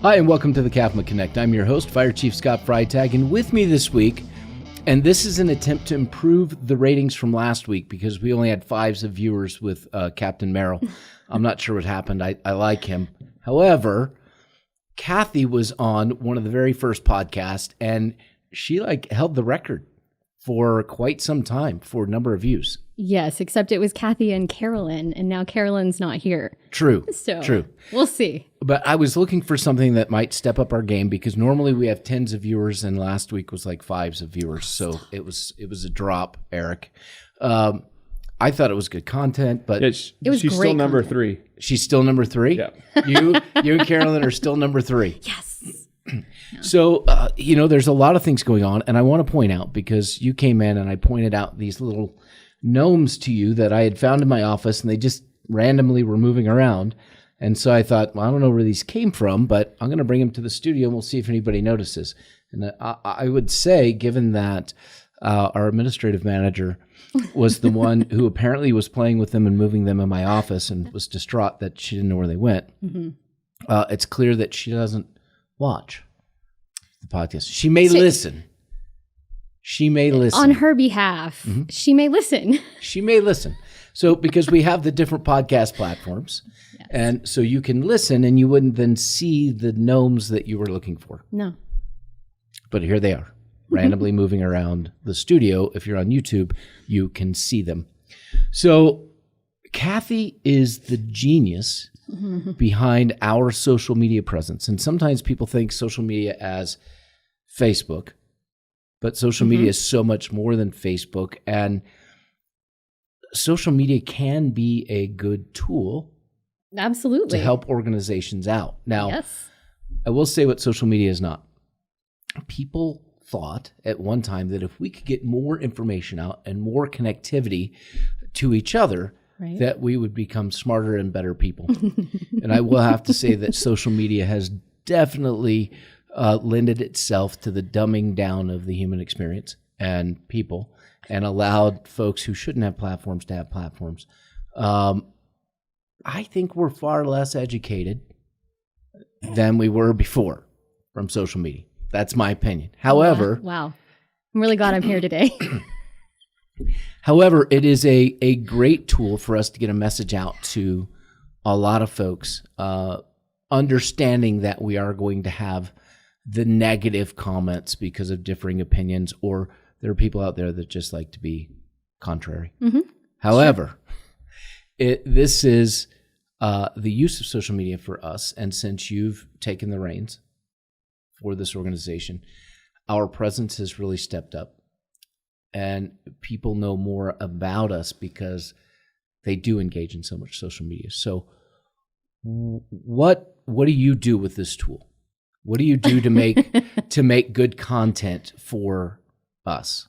Hi, and welcome to the CAFMA Connect. I'm your host, Fire Chief Scott Freitag, and with me this week, and this is an attempt to improve the ratings from last week because we only had 5s of viewers with Captain Merrill. I'm not sure what happened. I like him. However, Kathy was on one of the very first podcasts, and she held the record for quite some time for a number of views. Yes, except it was Kathy and Carolyn, and now Carolyn's not here. True. True. We'll see. But I was looking for something that might step up our game because normally we have 10s of viewers, and last week was like 5s of viewers. So it was a drop, Eric. I thought it was good content, but she's still number 3. She's still number 3? Yeah. You and Carolyn are still number 3. Yes. So, there's a lot of things going on, and I want to point out because you came in and I pointed out these little gnomes to you that I had found in my office, and they just randomly were moving around. And so I thought, well, I don't know where these came from, but I'm going to bring them to the studio and we'll see if anybody notices. And I would say, given that our administrative manager was the one who apparently was playing with them and moving them in my office and was distraught that she didn't know where they went, it's clear that she doesn't watch the podcast. She may listen. She may listen. On her behalf, she may listen. She may listen. So because we have the different podcast platforms, yes. And so you can listen and you wouldn't then see the gnomes that you were looking for. No. But here they are, randomly moving around the studio. If you're on YouTube, you can see them. So Kathy is the genius behind our social media presence. And sometimes people think social media as Facebook, but social media is so much more than Facebook. And social media can be a good tool. Absolutely. To help organizations out. Now, yes. I will say what social media is not. People thought at one time that if we could get more information out and more connectivity to each other, right, that we would become smarter and better people. And I will have to say that social media has definitely lended itself to the dumbing down of the human experience and people and allowed folks who shouldn't have platforms to have platforms. I think we're far less educated than we were before from social media. That's my opinion. However... Wow. I'm really glad I'm here today. However, it is a great tool for us to get a message out to a lot of folks, understanding that we are going to have the negative comments because of differing opinions, or there are people out there that just like to be contrary. However, this is the use of social media for us, and since you've taken the reins for this organization, our presence has really stepped up. And people know more about us because they do engage in so much social media. So what do you do with this tool? What do you do to make good content for us?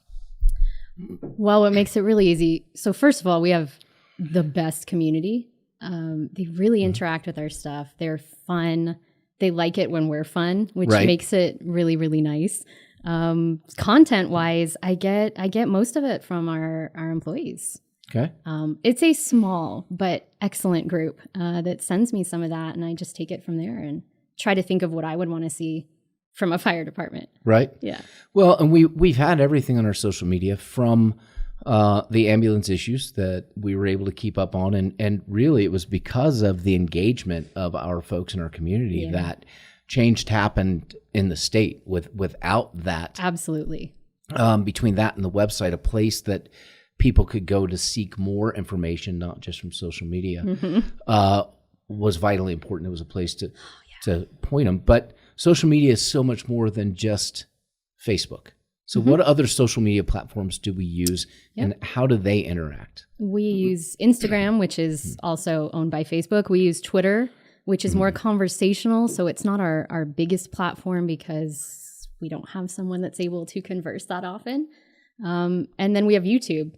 Well, what makes it really easy. So first of all, we have the best community. They really interact with our stuff. They're fun. They like it when we're fun, which makes it really, really nice. Content wise, I get most of it from our employees. Okay. It's a small but excellent group that sends me some of that, and I just take it from there and try to think of what I would want to see from a fire department. Right. Yeah. Well, and we've had everything on our social media from the ambulance issues that we were able to keep up on, and really it was because of the engagement of our folks in our community that change happened in the state. Without that, absolutely, between that and the website, a place that people could go to seek more information, not just from social media, was vitally important. It was a place to point them. But social media is so much more than just Facebook. So what other social media platforms do we use, and how do they interact? We use Instagram, which is also owned by Facebook. We use Twitter, which is more conversational. So it's not our biggest platform because we don't have someone that's able to converse that often. And then we have YouTube.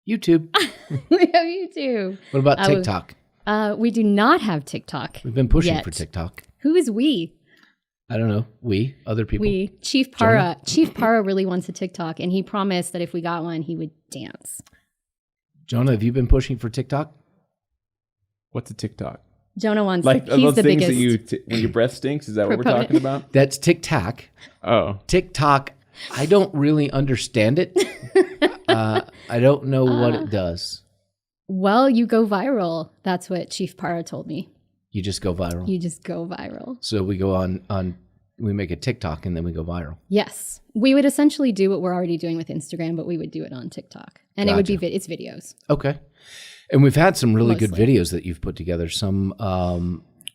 We have YouTube. What about TikTok? We do not have TikTok. We've been pushing for TikTok. Who is we? I don't know. Other people. Chief Para. Chief Para really wants a TikTok, and he promised that if we got one, he would dance. Jonah, have you been pushing for TikTok? What's a TikTok? Jonah wants, Like he's those the things biggest. that when your breath stinks, is that what we're proponent. talking about? That's TikTok. Oh. TikTok, I don't really understand it. I don't know what it does. Well, you go viral. That's what Chief Para told me. You just go viral. You just go viral. So we go on we make a TikTok and then we go viral. Yes. We would essentially do what we're already doing with Instagram, but we would do it on TikTok. And it would be, it's videos. Okay. And we've had some really good Mostly. videos that you've put together. Some,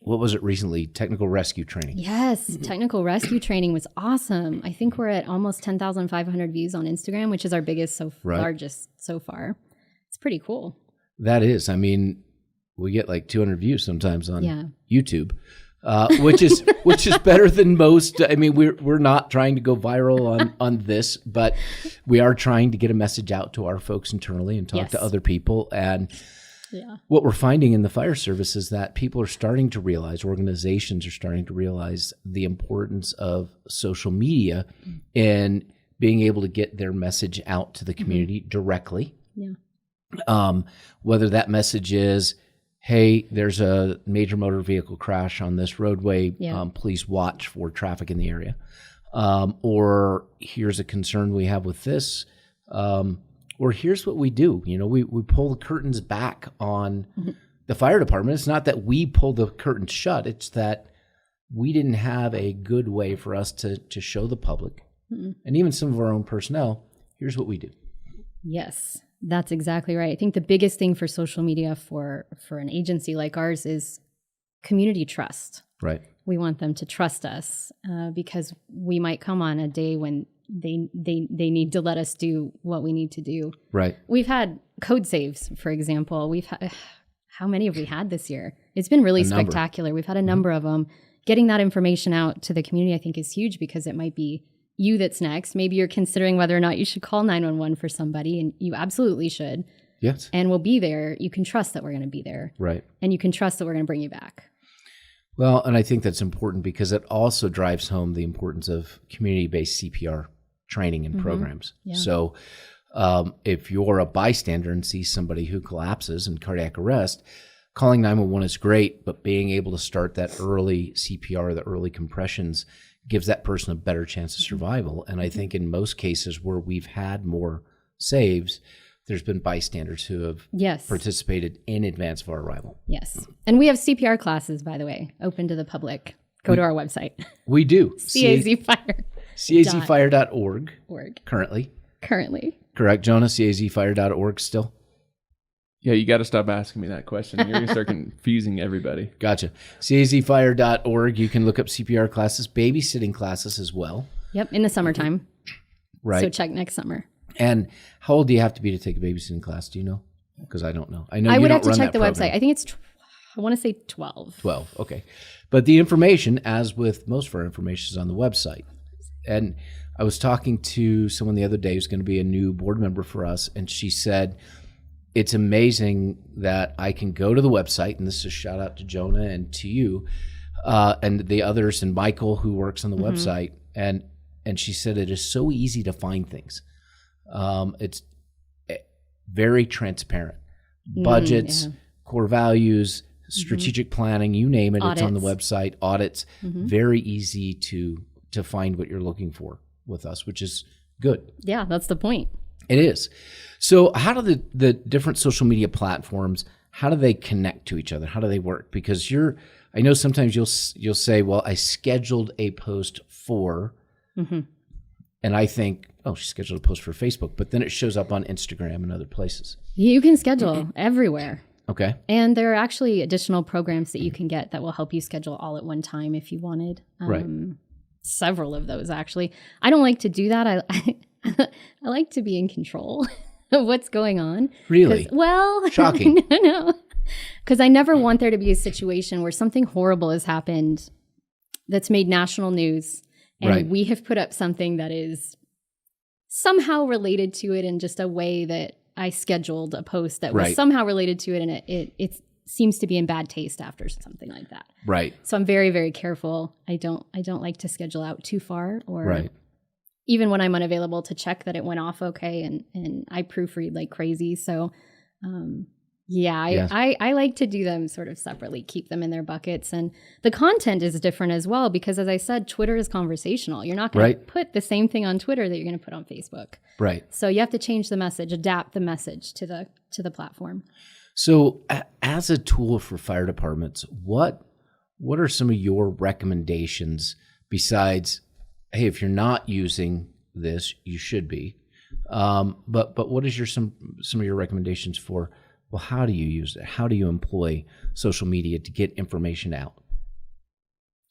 what was it recently? Technical rescue training. Yes. Technical rescue training was awesome. I think we're at almost 10,500 views on Instagram, which is our biggest, largest so far. It's pretty cool. That is. I mean, we get like 200 views sometimes on YouTube. Which is better than most. I mean, we're not trying to go viral on this, but we are trying to get a message out to our folks internally and talk to other people. And what we're finding in the fire service is that people are starting to realize, organizations are starting to realize the importance of social media and being able to get their message out to the community directly. Yeah. Whether that message is, hey, there's a major motor vehicle crash on this roadway. Please watch for traffic in the area. Or here's a concern we have with this. Or here's what we do. You know, we pull the curtains back on the fire department. It's not that we pull the curtains shut. It's that we didn't have a good way for us to show the public and even some of our own personnel, here's what we do. Yes. That's exactly right. I think the biggest thing for social media for an agency like ours is community trust. Right. We want them to trust us because we might come on a day when they need to let us do what we need to do. Right. We've had code saves, for example. We've had, how many have we had this year? It's been really spectacular. We've had a number of them. Getting that information out to the community, I think, is huge because it might be you that's next. Maybe you're considering whether or not you should call 911 for somebody, and you absolutely should. Yes. And we'll be there. You can trust that we're going to be there. Right. And you can trust that we're going to bring you back. Well, and I think that's important because it also drives home the importance of community-based CPR training and programs. Yeah. So if you're a bystander and see somebody who collapses in cardiac arrest, calling 911 is great, but being able to start that early CPR, the early compressions, gives that person a better chance of survival. And I think in most cases where we've had more saves, there's been bystanders who have participated in advance of our arrival. Yes. And we have CPR classes, by the way, open to the public. Go to our website. We do. CAZFire. CAZFire.org. Currently. Correct, Jonah? CAZFire.org still? Yeah, you got to stop asking me that question. You're going to start confusing everybody. Gotcha. CAZFire.org. You can look up CPR classes, babysitting classes as well. Yep, in the summertime. Right. So check next summer. And how old do you have to be to take a babysitting class? Do you know? Because I don't know. I know I you would don't have to run check that the program. website. I think it's, I want to say 12. 12, okay. But the information, as with most of our information, is on the website. And I was talking to someone the other day who's going to be a new board member for us, and she said, it's amazing that I can go to the website, and this is a shout out to Jonah and to you, and the others, and Michael who works on the website, and she said it is so easy to find things. It's very transparent. Budgets, core values, strategic planning, you name it, Audits. It's on the website. Audits, very easy to find what you're looking for with us, which is good. Yeah, that's the point. It is. So how do the different social media platforms, how do they connect to each other? How do they work? Because I know sometimes you'll say, well, I scheduled a post for, and I think, oh, she scheduled a post for Facebook, but then it shows up on Instagram and other places. You can schedule everywhere. Okay. And there are actually additional programs that you can get that will help you schedule all at one time if you wanted. Right. Several of those, actually. I don't like to do that. I like to be in control of what's going on. Really? Well, shocking. No. Because I never want there to be a situation where something horrible has happened that's made national news, and we have put up something that is somehow related to it in just a way that I scheduled a post that was somehow related to it, and it seems to be in bad taste after something like that. Right. So I'm very, very careful. I don't like to schedule out too far, or even when I'm unavailable, to check that it went off okay, and I proofread like crazy. So Yeah, I like to do them sort of separately, keep them in their buckets. And the content is different as well because, as I said, Twitter is conversational. You're not going to put the same thing on Twitter that you're going to put on Facebook. Right. So you have to change the message, adapt the message to the platform. So as a tool for fire departments, what are some of your recommendations besides, hey, if you're not using this, you should be. But what is some of your recommendations for, well, how do you use it? How do you employ social media to get information out?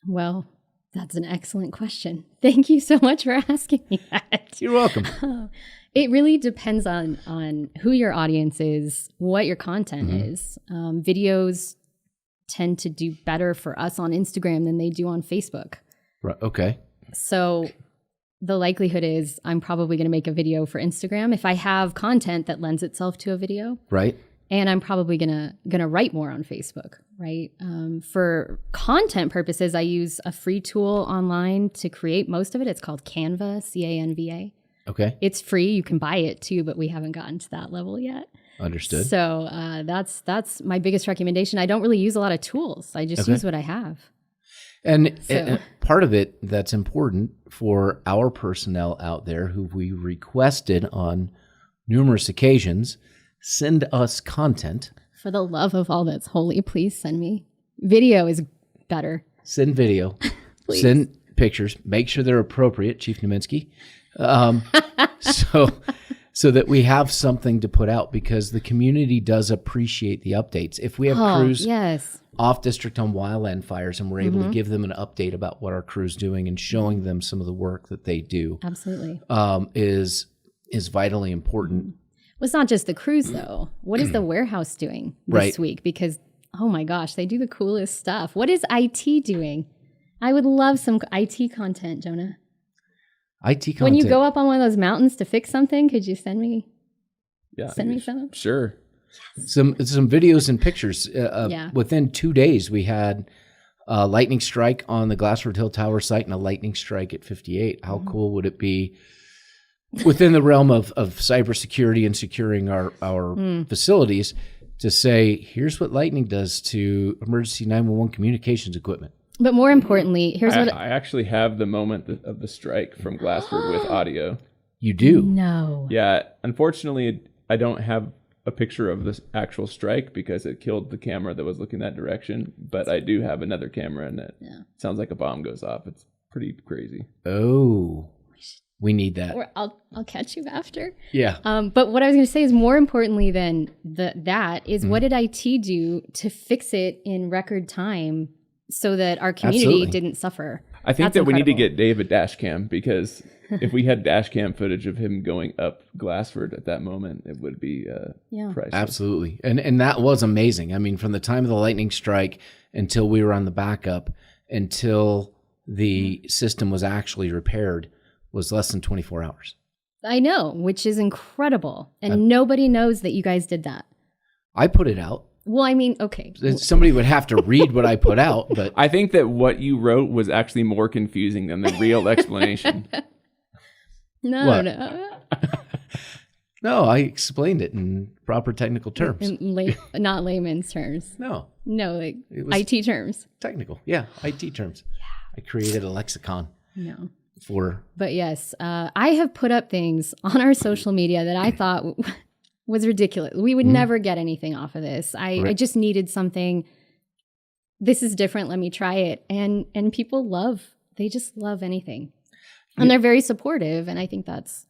Well, that's an excellent question. Thank you so much for asking me that. You're welcome. It really depends on who your audience is, what your content is. Videos tend to do better for us on Instagram than they do on Facebook. Right. Okay. So the likelihood is I'm probably going to make a video for Instagram if I have content that lends itself to a video. Right. And I'm probably gonna write more on Facebook, right? For content purposes, I use a free tool online to create most of it. It's called Canva, C-A-N-V-A. Okay. It's free. You can buy it too, but we haven't gotten to that level yet. Understood. So that's my biggest recommendation. I don't really use a lot of tools. I just use what I have. And part of it that's important for our personnel out there who we requested on numerous occasions, send us content. For the love of all that's holy, please send me. Video is better. Send video. Send pictures. Make sure they're appropriate, Chief Naminsky. So that we have something to put out because the community does appreciate the updates. If we have crews off district on wildland fires and we're able to give them an update about what our crew's doing and showing them some of the work that they do, absolutely, is vitally important. Well, it's not just the crews, though. What is the warehouse doing this week? Because, oh my gosh, they do the coolest stuff. What is IT doing? I would love some IT content, Jonah. IT content. When you go up on one of those mountains to fix something, could you send me some? Sure. Some videos and pictures. Within 2 days, we had a lightning strike on the Glassford Hill Tower site and a lightning strike at 58. How cool would it be within the realm of cybersecurity and securing our facilities to say, here's what lightning does to emergency 911 communications equipment? But more importantly, I actually have the moment of the strike from Glassford with audio. You do? No. Yeah. Unfortunately, I don't have a picture of this actual strike because it killed the camera that was looking that direction. But I do have another camera and it sounds like a bomb goes off. It's pretty crazy. Oh, we need that. Or I'll catch you after. Yeah. But what I was going to say is more importantly than that is what did IT do to fix it in record time so that our community didn't suffer? I think we need to get Dave a dash cam because if we had dash cam footage of him going up Glassford at that moment, it would be priceless. Absolutely. And that was amazing. I mean, from the time of the lightning strike until we were on the backup, until the system was actually repaired, was less than 24 hours. I know, which is incredible. And nobody knows that you guys did that. I put it out. Well, I mean, okay. Somebody would have to read what I put out, but I think that what you wrote was actually more confusing than the real explanation. No. No, I explained it in proper technical terms. Not layman's terms. No, like IT terms. Technical, IT terms. Yeah. I created a lexicon. No. But yes, I have put up things on our social media that I thought was ridiculous. We would never get anything off of this. I just needed something. This is different. Let me try it. And people they just love anything. And they're very supportive. And I think that's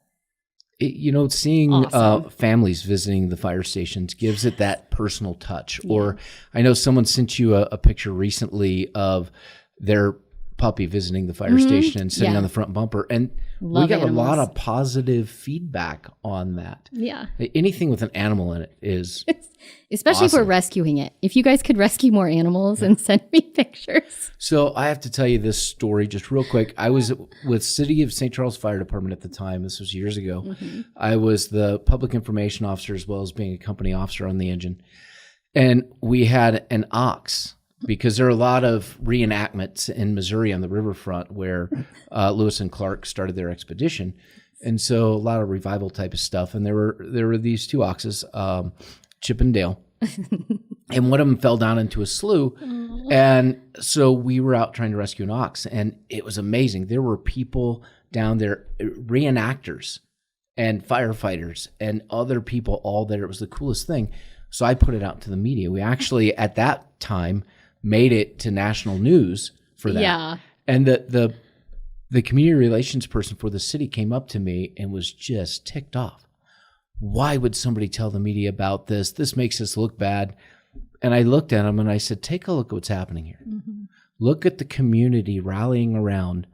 seeing awesome. Families visiting the fire stations gives it that personal touch. Yeah. Or I know someone sent you a picture recently of their puppy visiting the fire station and sitting on the front bumper. And we got a lot of positive feedback on that. Yeah. Anything with an animal in it is especially awesome. If we're rescuing it. If you guys could rescue more animals and send me pictures. So I have to tell you this story just real quick. I was with City of St. Charles Fire Department at the time. This was years ago. Mm-hmm. I was the public information officer as well as being a company officer on the engine. And we had an ox. Because there are a lot of reenactments in Missouri on the riverfront where Lewis and Clark started their expedition. And so a lot of revival type of stuff. And there were these two oxes, Chip and Dale. And one of them fell down into a slough. Oh. And so we were out trying to rescue an ox, and it was amazing. There were people down there, reenactors and firefighters and other people all there. It was the coolest thing. So I put it out to the media. We actually, at that time, made it to national news for that. Yeah. And the community relations person for the city came up to me and was just ticked off. Why would somebody tell the media about this? This makes us look bad. And I looked at him and I said, take a look at what's happening here. Mm-hmm. Look at the community rallying around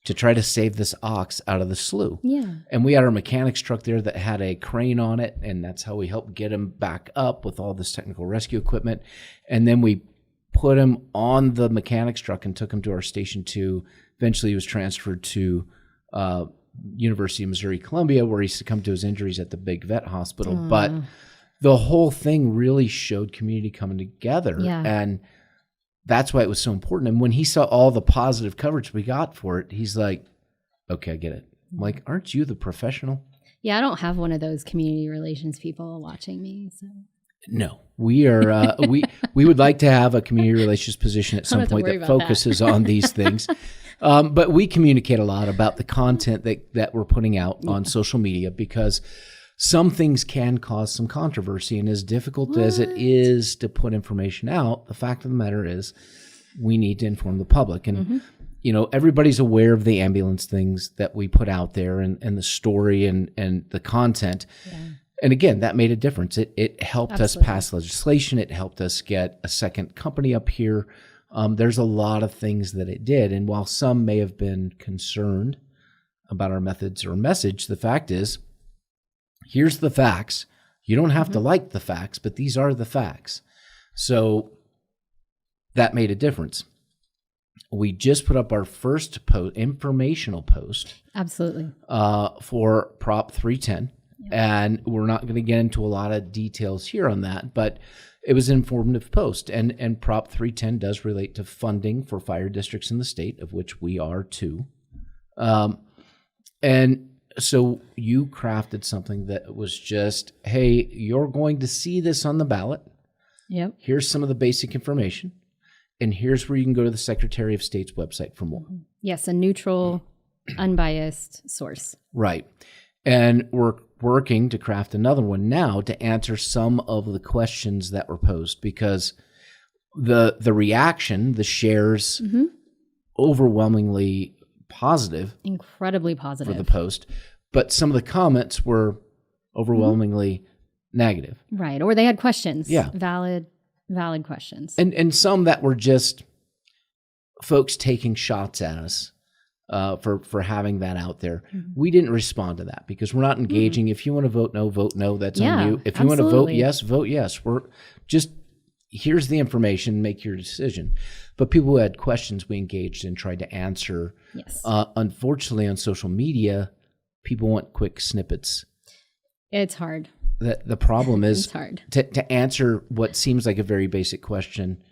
to try to save this ox out of the slough. Yeah. And we had our mechanics truck there that had a crane on it, and that's how we helped get him back up with all this technical rescue equipment. And then we put him on the mechanics truck and took him to our Station 2. Eventually he was transferred to University of Missouri Columbia, where he succumbed to his injuries at the big vet hospital. But the whole thing really showed community coming together. Yeah. And that's why it was so important. And when he saw all the positive coverage we got for it, he's like, okay, I get it. I'm like, aren't you the professional? Yeah, I don't have one of those community relations people watching me. So. No, we are. We would like to have a community relations position at some point that focuses on these things. But we communicate a lot about the content that we're putting out on social media, because some things can cause some controversy. And as difficult as it is to put information out, the fact of the matter is we need to inform the public. And, you know, everybody's aware of the ambulance things that we put out there, and the story and the content. Yeah. And again, that made a difference. It helped us pass legislation. It helped us get a second company up here. There's a lot of things that it did. And while some may have been concerned about our methods or message, the fact is, here's the facts. You don't have to like the facts, but these are the facts. So that made a difference. We just put up our first informational post. Absolutely. For Prop 310. And we're not going to get into a lot of details here on that, but it was an informative post. And Prop 310 does relate to funding for fire districts in the state, of which we are too. And so you crafted something that was just, hey, you're going to see this on the ballot. Yep. Here's some of the basic information. And here's where you can go to the Secretary of State's website for more. Yes, a neutral, unbiased source. Right. And we're working to craft another one now to answer some of the questions that were posed, because the reaction, the shares, overwhelmingly positive. Incredibly positive. For the post. But some of the comments were overwhelmingly negative. Right. Or they had questions. Yeah. Valid questions. And some that were just folks taking shots at us. For having that out there. We didn't respond to that because we're not engaging. If you want to vote no, that's on you. If you want to vote yes, vote yes. We're just, here's the information, make your decision. But people who had questions, we engaged and tried to answer. Yes. Unfortunately, on social media, people want quick snippets. It's hard. The problem is it's hard. To answer what seems like a very basic question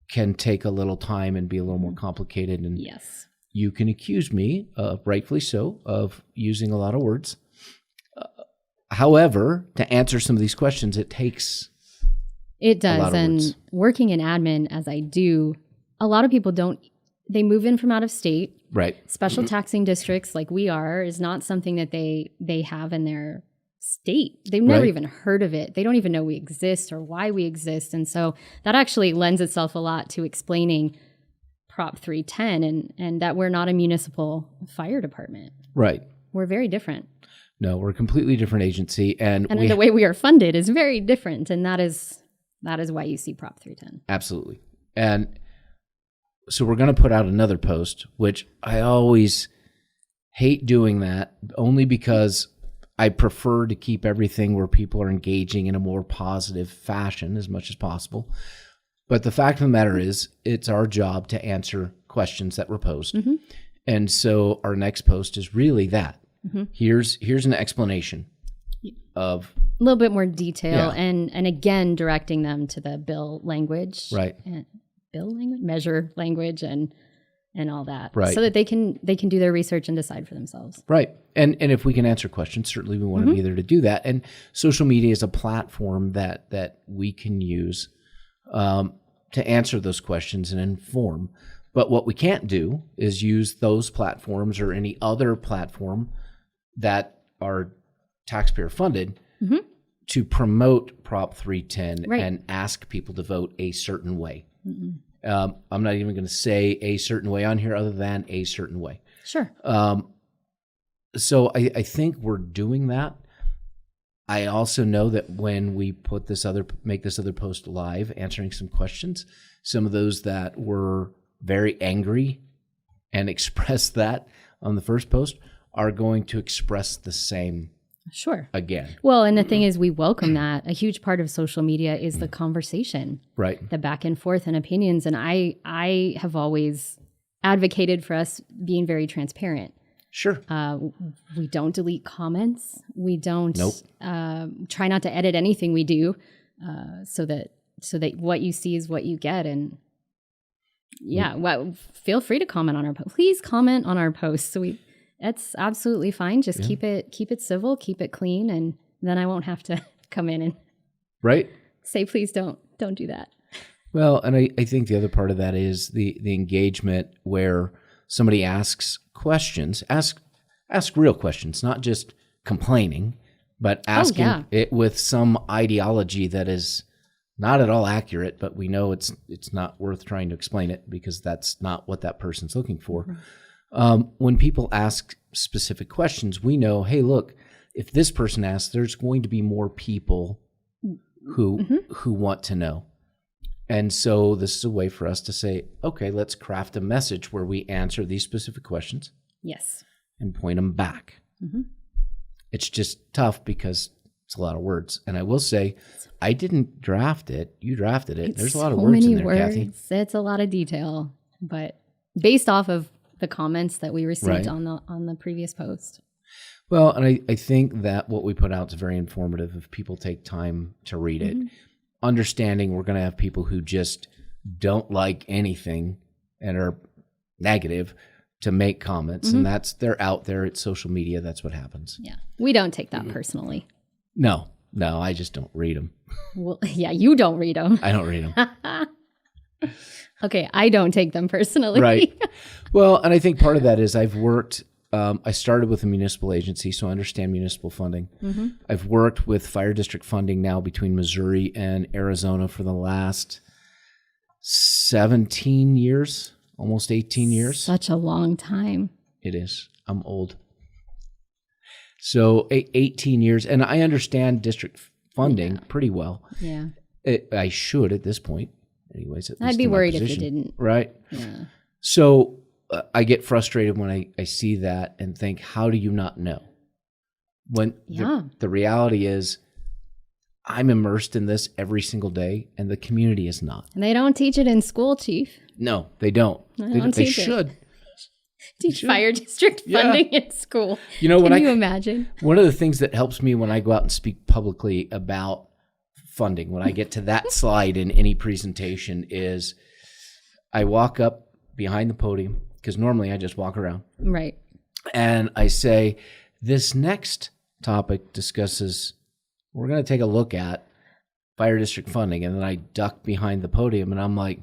can take a little time and be a little more complicated. And yes. You can accuse me, rightfully so, of using a lot of words. However, to answer some of these questions, it takes It does. a lot of And words. Working in admin, as I do, a lot of people they move in from out of state. Right. Special taxing districts like we are is not something that they have in their state. They've never even heard of it. They don't even know we exist or why we exist. And so that actually lends itself a lot to explaining Prop 310 and that we're not a municipal fire department. Right. We're very different. No, we're a completely different agency. And the way we are funded is very different. And that is why you see Prop 310. Absolutely. And so we're going to put out another post, which I always hate doing that only because I prefer to keep everything where people are engaging in a more positive fashion as much as possible. But the fact of the matter is, it's our job to answer questions that were posed. And so our next post is really that. Here's an explanation of a little bit more detail and again, directing them to the bill language. Right. And bill language, measure language, and and all that, Right. so that they can do their research and decide for themselves. Right. And if we can answer questions, certainly we want to be there to do that. And social media is a platform that we can use to answer those questions and inform. But what we can't do is use those platforms or any other platform that are taxpayer funded to promote Prop 310 and ask people to vote a certain way. I'm not even going to say a certain way on here other than a certain way. Sure. So I think we're doing that. I also know that when we make this other post live, answering some questions, some of those that were very angry and expressed that on the first post are going to express the same Sure. again. Well, and the thing is, we welcome that. A huge part of social media is the conversation, Right. the back and forth and opinions. And I have always advocated for us being very transparent. Sure. We don't delete comments. We don't Nope. Try not to edit anything we do, so that what you see is what you get. And feel free to comment on our post. Please comment on our posts. That's absolutely fine. Just keep it civil, keep it clean, and then I won't have to come in and say, please don't do that. Well, and I think the other part of that is the engagement where somebody asks questions, ask real questions, not just complaining, but asking it with some ideology that is not at all accurate, but we know it's not worth trying to explain it because that's not what that person's looking for. When people ask specific questions, we know, hey, look, if this person asks, there's going to be more people who want to know. And so this is a way for us to say, okay, let's craft a message where we answer these specific questions. Yes. And point them back. It's just tough because it's a lot of words. And I will say, I didn't draft it. You drafted it. There's a lot of words in there, Kathy. It's a lot of detail, but based off of the comments that we received on the previous post. Well, and I think that what we put out is very informative if people take time to read it. Understanding we're going to have people who just don't like anything and are negative to make comments. And they're out there. It's social media. That's what happens. Yeah. We don't take that personally. No, I just don't read them. Well, yeah, you don't read them. I don't read them. Okay, I don't take them personally. Right. Well, and I think part of that is I've worked, I started with a municipal agency, so I understand municipal funding. I've worked with fire district funding now between Missouri and Arizona for the last 17 years, almost 18 years. Such a long time. It is. I'm old. So 18 years, and I understand district funding pretty well. Yeah. I should at this point. Anyways, I'd be worried if you didn't. Right. Yeah. So I get frustrated when I see that and think, how do you not know? When the reality is I'm immersed in this every single day and the community is not. And they don't teach it in school, Chief. No, they don't. They should. Teach fire district funding in school. You know, Can you imagine? One of the things that helps me when I go out and speak publicly about funding, when I get to that slide in any presentation, is I walk up behind the podium, because normally I just walk around. Right. And I say, this next topic discusses, we're going to take a look at fire district funding. And then I duck behind the podium and I'm like,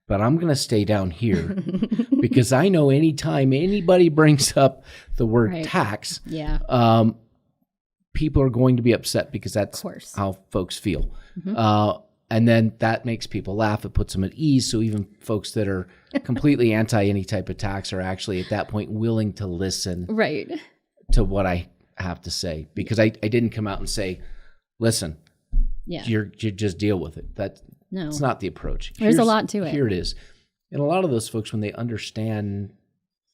but I'm going to stay down here because I know anytime anybody brings up the word tax, people are going to be upset because that's how folks feel. And then that makes people laugh. It puts them at ease. So even folks that are completely anti any type of tax are actually at that point willing to listen to what I have to say, because I didn't come out and say, listen, you just deal with it. It's not the approach. There's a lot to it. Here it is. And a lot of those folks, when they understand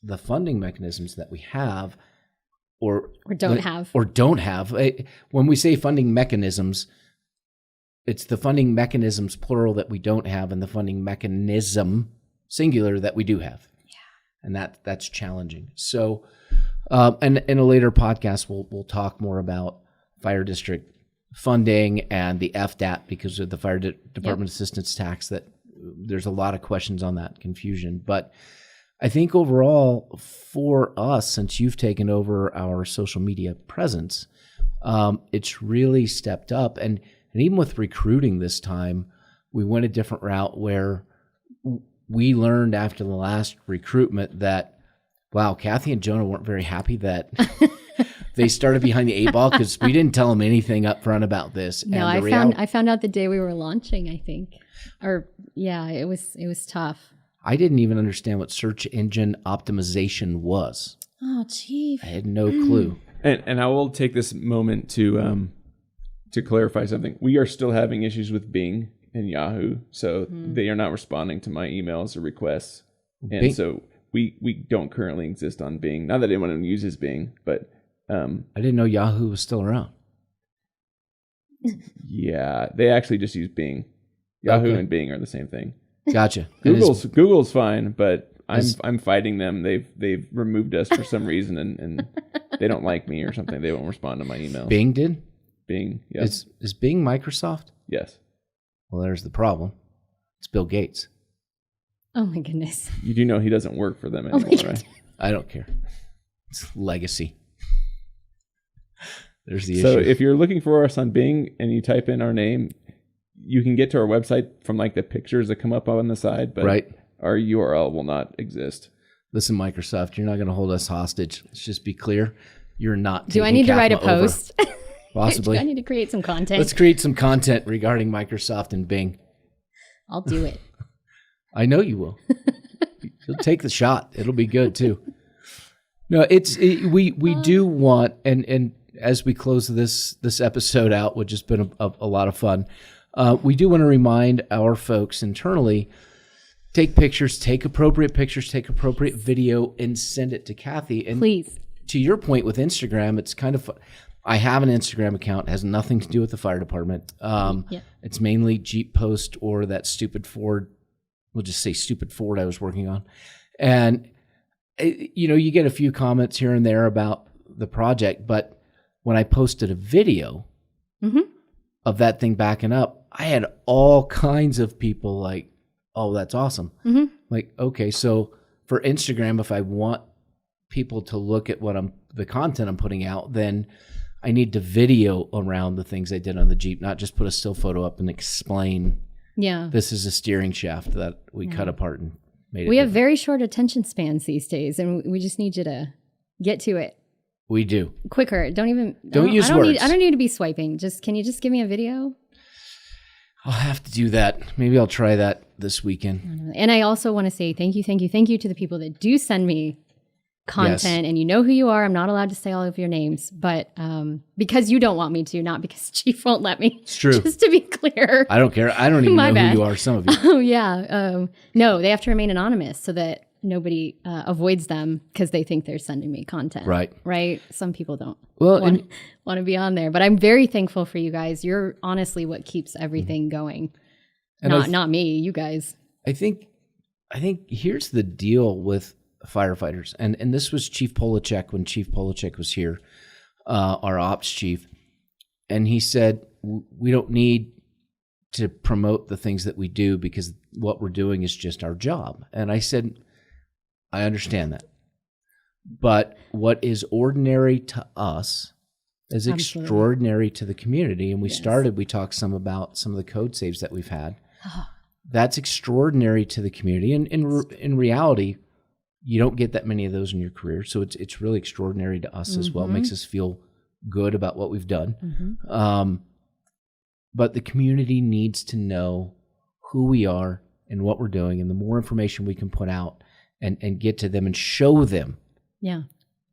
the funding mechanisms that we have, or don't have, when we say funding mechanisms, it's the funding mechanisms plural that we don't have, and the funding mechanism singular that we do have. And that's challenging. So, and in a later podcast, we'll talk more about fire district funding and the FDAT because of the Fire Department Assistance Tax. That there's a lot of questions on that, confusion. But I think overall for us, since you've taken over our social media presence, it's really stepped up. And even with recruiting this time, we went a different route where we learned after the last recruitment that, wow, Kathy and Jonah weren't very happy that they started behind the 8 ball because we didn't tell them anything up front about this. No, and I found out the day we were launching, I think. Or yeah, it was tough. I didn't even understand what search engine optimization was. Oh, Chief. I had no clue. And I will take this moment to clarify something. We are still having issues with Bing and Yahoo, so they are not responding to my emails or requests. And Bing. So we don't currently exist on Bing. Not that anyone uses Bing, but I didn't know Yahoo was still around. Yeah, they actually just use Bing. Yahoo and Bing are the same thing. Gotcha. Google's fine, but I'm fighting them. They've removed us for some reason, and they don't like me or something. They won't respond to my emails. Bing did? Bing, yes. Is Bing Microsoft? Yes. Well, there's the problem. It's Bill Gates. Oh my goodness. You do know he doesn't work for them anymore, right? I don't care. It's legacy. There's the issue. So if you're looking for us on Bing and you type in our name, you can get to our website from like the pictures that come up on the side, but our URL will not exist. Listen, Microsoft, you're not going to hold us hostage. Let's just be clear. You're not. Do I need to write a post? Possibly. Do I need to create some content? Let's create some content regarding Microsoft and Bing. I'll do it. I know you will. You'll take the shot. It'll be good too. No, we do want, and as we close this episode out, which has been a lot of fun, we do want to remind our folks internally, take pictures, take appropriate video, and send it to Kathy. And please. To your point with Instagram, it's kind of, I have an Instagram account. It has nothing to do with the fire department. It's mainly Jeep post or that stupid Ford. We'll just say stupid Ford I was working on. And, you get a few comments here and there about the project, but when I posted a video of that thing backing up, I had all kinds of people like, oh, that's awesome. Like, okay, so for Instagram, if I want people to look at the content I'm putting out, then I need to video around the things I did on the Jeep, not just put a still photo up and explain. Yeah, this is a steering shaft that we cut apart and made it. We have very short attention spans these days, and we just need you to get to it. We do. Quicker. Don't use words. I don't need to be swiping. Can you just give me a video? I'll have to do that. Maybe I'll try that this weekend. And I also want to say thank you to the people that do send me content, and you know who you are. I'm not allowed to say all of your names, but because you don't want me to, not because Chief won't let me. It's true. Just to be clear. I don't care. I don't even know who you are, some of you. Oh, yeah. No, they have to remain anonymous so that nobody avoids them because they think they're sending me content. Right? Some people don't want to be on there. But I'm very thankful for you guys. You're honestly what keeps everything going. And not me, you guys. I think here's the deal with firefighters. And this was Chief Polachek when Chief Polachek was here, our ops chief. And he said, we don't need to promote the things that we do because what we're doing is just our job. And I said, I understand that. But what is ordinary to us is extraordinary to the community. And we talked some about some of the code saves that we've had. That's extraordinary to the community. And in reality, you don't get that many of those in your career. So it's really extraordinary to us as well. It makes us feel good about what we've done. But the community needs to know who we are and what we're doing. And the more information we can put out and get to them and show them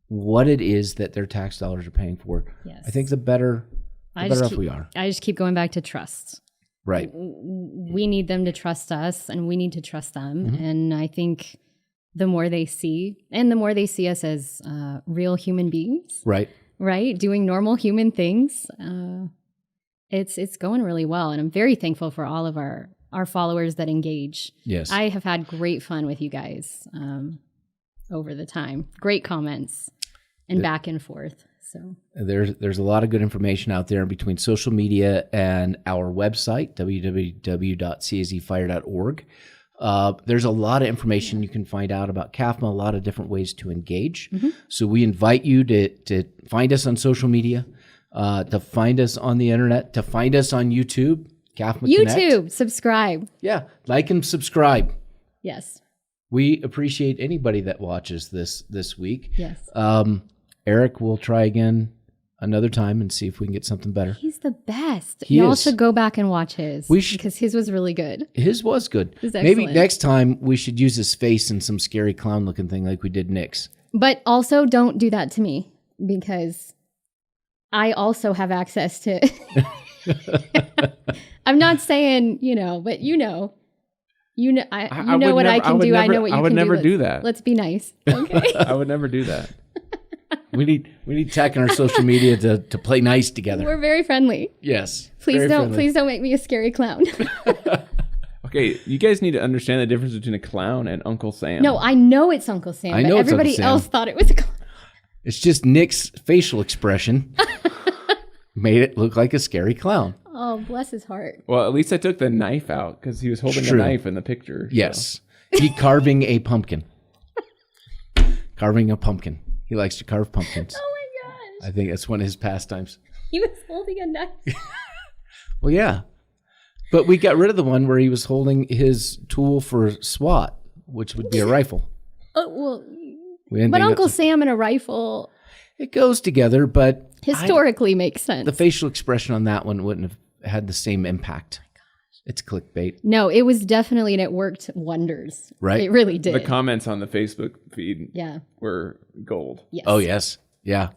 what it is that their tax dollars are paying for, I think the better off we are. I just keep going back to trust. Right. We need them to trust us, and we need to trust them. And I think the more they see us as real human beings, right, doing normal human things, it's going really well. And I'm very thankful for all of our followers that engage. Yes, I have had great fun with you guys over the time. Great comments and back and forth. So there's a lot of good information out there between social media and our website, www.cazfire.org. There's a lot of information you can find out about CAFMA, a lot of different ways to engage. So we invite you to find us on social media, to find us on the internet, to find us on YouTube, CAFMA YouTube, Connect. subscribe. Yeah, like and subscribe. Yes. We appreciate anybody that watches this week. Yes. Eric, we'll try again another time and see if we can get something better. He's the best. He Y'all is. should go back and watch his. We should, because his was really good. his was good. was Maybe excellent. next time we should use his face in some scary clown looking thing like we did Nick's. But also don't do that to me because I also have access to. I'm not saying, but you know I know would what never- I can do. I know what you can do. I would never do that. Let's be nice. Okay. I would never do that. We need tech and our social media to play nice together. We're very friendly. Yes. Please very don't friendly. make me a scary clown. Okay, you guys need to understand the difference between a clown and Uncle Sam. No, I know it's Uncle Sam. I but know it's Uncle everybody Sam. else thought it was a clown. It's just Nick's facial expression made it look like a scary clown. Oh, bless his heart. Well, at least I took the knife out because he was holding a True. knife in the picture. so. Yes. He carving a pumpkin. Carving a pumpkin. He likes to carve pumpkins. Oh my gosh. I think that's one of his pastimes. He was holding a knife. Well, yeah. But we got rid of the one where he was holding his tool for SWAT, which would be a rifle. Oh, well, We didn't but think Uncle that's Sam and a rifle it goes together, but historically makes sense. the facial expression on that one wouldn't have had the same impact. It's clickbait. No, it was definitely, and it worked wonders. Right. It really did. The comments on the Facebook feed Yeah. were gold. Yes. Oh, yes. Yeah.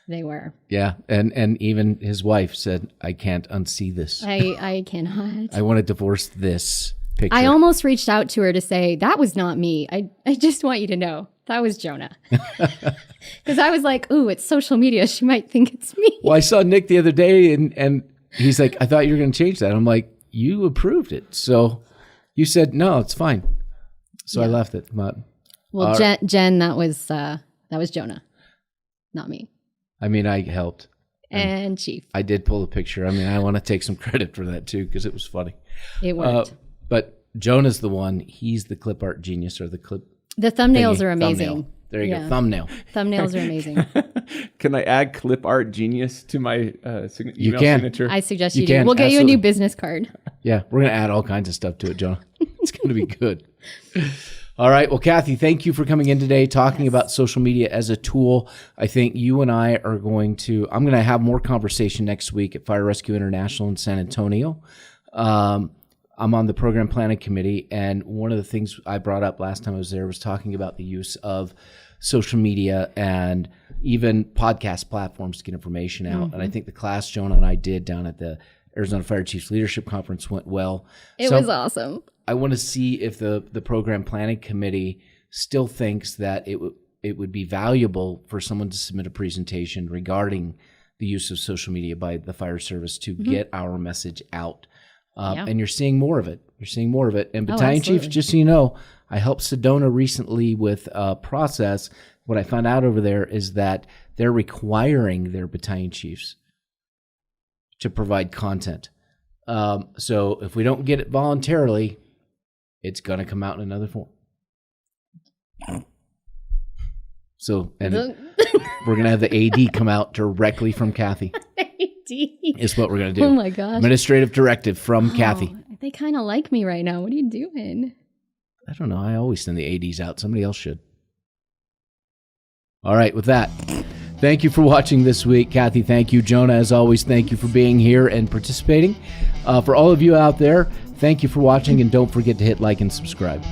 They were. Yeah. And even his wife said, I can't unsee this. I cannot. I want to divorce this picture. I almost reached out to her to say, that was not me. I just want you to know that was Jonah. Because I was like, ooh, it's social media. She might think it's me. Well, I saw Nick the other day and he's like, I thought you were going to change that. I'm like, you approved it. So you said, no, it's fine. So I left it. But, Well, Jen, that was Jonah, not me. I mean, I helped. And Chief. I did pull a picture. I mean, I want to take some credit for that too, because it was funny. It worked. But Jonah's the one. He's the clip art genius or the clip. The thumbnails thingy. are amazing. Thumbnail. There you Yeah. go. Thumbnail. Thumbnails are amazing. Can I add clip art genius to my email can. signature? I suggest You you do. can, We'll get you a absolutely. new business card. Yeah, we're going to add all kinds of stuff to it, Jonah. It's going to be good. All right. Well, Kathy, thank you for coming in today, talking about social media as a tool. I think you and I are I'm going to have more conversation next week at Fire Rescue International in San Antonio. I'm on the program planning committee, and one of the things I brought up last time I was there was talking about the use of social media and even podcast platforms to get information out. And I think the class Jonah and I did down at the Arizona Fire Chiefs Leadership Conference went well. It was awesome. I want to see if the program planning committee still thinks that it would be valuable for someone to submit a presentation regarding the use of social media by the fire service to get our message out. And you're seeing more of it. And Battalion Chiefs, absolutely. just so you know, I helped Sedona recently with a process. What I found out over there is that they're requiring their battalion chiefs to provide content. So if we don't get it voluntarily, it's going to come out in another form. So, and we're going to have the AD come out directly from Kathy. Is what we're going to do. Oh my gosh. Administrative directive from Kathy. They kind of like me right now. What are you doing? I don't know. I always send the ADs out. Somebody else should. All right. With that, thank you for watching this week. Kathy, thank you. Jonah, as always, thank you for being here and participating. For all of you out there, thank you for watching, and don't forget to hit like and subscribe.